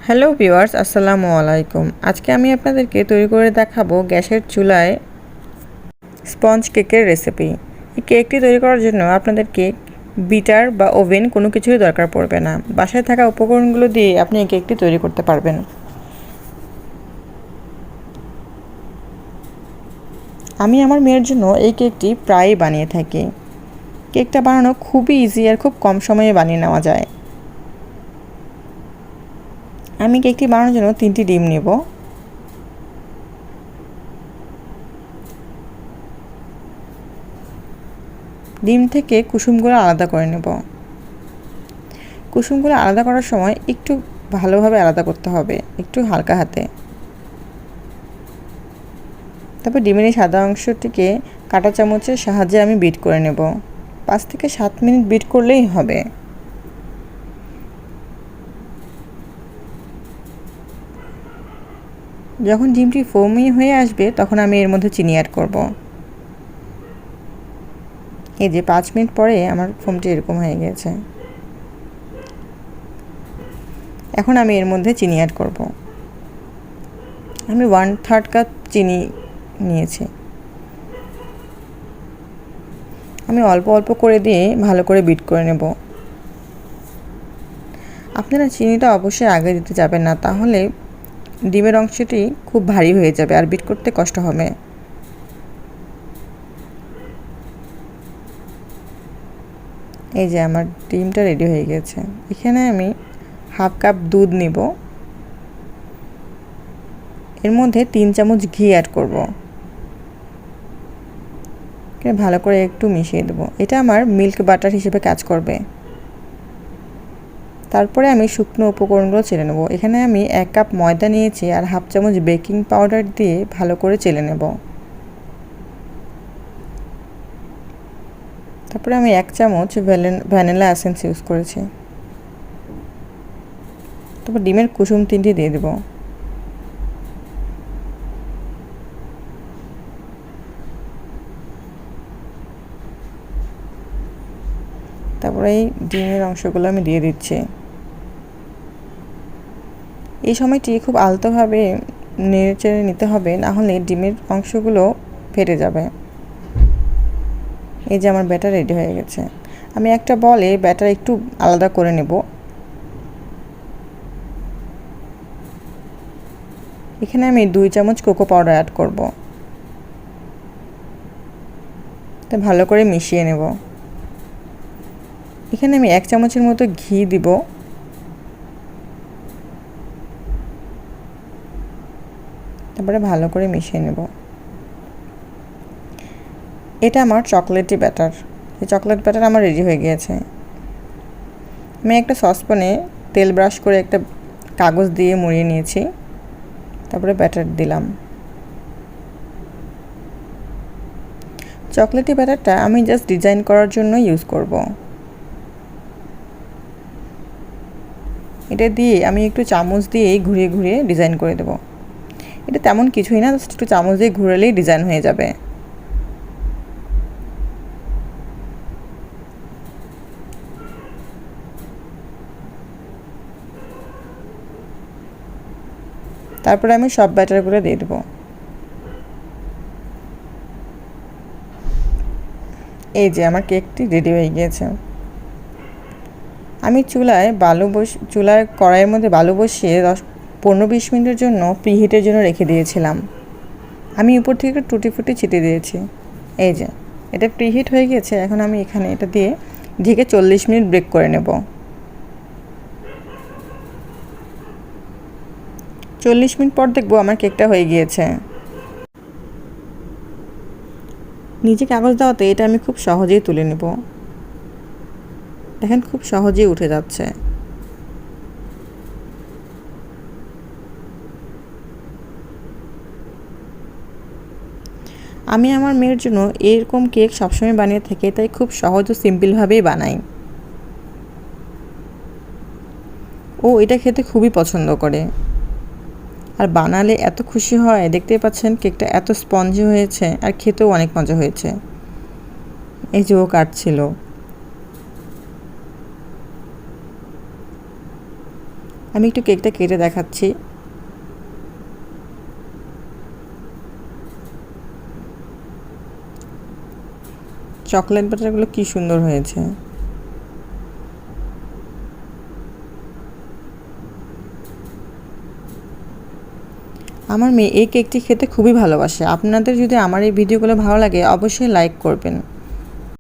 Hello viewers, আসসালামু আলাইকুম। আজকে আমি আপনাদেরকে তৈরি করে দেখাবো গ্যাসের চুলায় স্পঞ্জ কেকের রেসিপি। এই কেকটি তৈরি করার জন্য আপনাদেরকে বিটার বা ওভেন কোনো কিছুই দরকার পড়বে না। বাসায় থাকা উপকরণগুলো দিয়ে আপনি এই কেকটি তৈরি করতে পারবেন। আমি আমার মেয়ের জন্য এই কেকটি প্রায়ই বানিয়ে থাকি। কেকটা বানানো খুবই ইজি আর খুব কম সময়ে বানিয়ে নেওয়া যায়। আমি কেকটি বানানোর জন্য 3টি ডিম নেব। ডিম থেকে কুসুমগুলো আলাদা করে নেব। কুসুমগুলো আলাদা করার সময় একটু ভালোভাবে আলাদা করতে হবে, একটু হালকা হাতে। তারপর ডিমের এই সাদা অংশটিকে কাঁটা চামচের সাহায্যে আমি বিট করে নেব। 5 থেকে 7 মিনিট বিট করলেই হবে। যখন ডিমটি ফোমি হয়ে আসবে তখন আমি এর মধ্যে চিনি অ্যাড করব। এই যে 5 মিনিট পরে আমার ফোমটি এরকম হয়ে গেছে। এখন আমি এর মধ্যে চিনি অ্যাড করব। আমি 1/3 কাপ চিনি নিয়েছি। আমি অল্প অল্প করে দিয়ে ভালো করে বিট করে নেব। আপনারা চিনিটা অবশ্যই আগে দিতে যাবেন না, তাহলে ডিমের অংশটি খুব ভারী হয়ে যাবে আর বিট করতে কষ্ট হবে। এই যে আমার ডিমটা রেডি হয়ে গেছে। এখানে আমি 1/2 কাপ দুধ নিব। এর মধ্যে 3 চামচ ঘি অ্যাড করব। ভালো করে একটু মিশিয়ে দেব। এটা আমার মিল্ক বাটার হিসেবে কাজ করবে। তারপরে আমি শুকনো উপকরণগুলো চেলে নেব। এখানে আমি 1 কাপ ময়দা নিয়েছি আর 1/2 চামচ বেকিং পাউডার দিয়ে ভালো করে চেলে নেব। তারপরে আমি 1 চামচ ভ্যানিলা এসেন্স ইউজ করেছি। তারপর ডিমের কুসুম 3টি দিয়ে দেব। তারপরে এই ডিমের অংশগুলো আমি দিয়ে দিচ্ছি। এই সময়টি খুব আলতোভাবে নেড়েচেড়ে নিতে হবে, না হলে ডিমের অংশগুলো ফেটে যাবে। এই যে আমার ব্যাটার রেডি হয়ে গেছে। আমি একটা বলে ব্যাটার একটু আলাদা করে নেব। এখানে আমি 2 চামচ কোকো পাউডার অ্যাড করব। তো ভালো করে মিশিয়ে নেব। এখানে আমি 1 চামচের মতো ঘি দিব। তারপরে ভালো করে মিশিয়ে নেব। এটা আমার চকলেটি ব্যাটার। এই চকলেট ব্যাটার আমার রেডি হয়ে গিয়েছে। আমি একটা সসপ্যানে তেল ব্রাশ করে একটা কাগজ দিয়ে মুড়িয়ে নিয়েছি। তারপরে ব্যাটার দিলাম। চকলেটি ব্যাটারটা আমি জাস্ট ডিজাইন করার জন্য ইউজ করব। এটা দিয়ে আমি একটু চামচ দিয়ে ঘুরিয়ে ঘুরিয়ে ডিজাইন করে দেব। এটা তেমন কিছুই না, জাস্ট একটু চামচ দিয়ে ঘুরালেই ডিজাইন হয়ে যাবে। তারপরে আমি সব ব্যাটারগুলো দিয়ে দেবো। এই যে আমার কেকটি রেডি হয়ে গিয়েছে। আমি চুলায় কড়াইয়ের মধ্যে বালু বসিয়ে 15-20 মিনিটের জন্য প্রিহিটের জন্য রেখে দিয়েছিলাম। আমি উপর থেকে একটু টুটি ফুটি ছিটিয়ে দিয়েছি। এই যে এটা প্রিহিট হয়ে গেছে। এখন আমি এখানে এটা দিয়ে ঢেকে 40 মিনিট বেক করে নেব। 40 মিনিট পর দেখবো আমার কেকটা হয়ে গিয়েছে। নিচে কাগজ দেওয়াতে এটা আমি খুব সহজেই তুলে নেব। দেখেন খুব সহজেই উঠে যাচ্ছে। আমি আমার মেয়ের জন্য এরকম কেক সবসময় বানিয়ে থাকি, তাই খুব সহজ ও সিম্পলভাবেই বানাই। ও এটা খেতে খুবই পছন্দ করে আর বানালে এত খুশি হয়। দেখতেই পাচ্ছেন কেকটা এত স্পঞ্জি হয়েছে আর খেতেও অনেক মজা হয়েছে। এই যে ও কাটছিল। আমি একটু কেকটা কেটে দেখাচ্ছি। চকলেট বাটারগুলো কি সুন্দর হয়েছে। আমার মেয়ে এই কেকটি খেতে খুবই ভালোবাসে। আপনাদের যদি আমার এই ভিডিওগুলো ভালো লাগে অবশ্যই লাইক করবেন।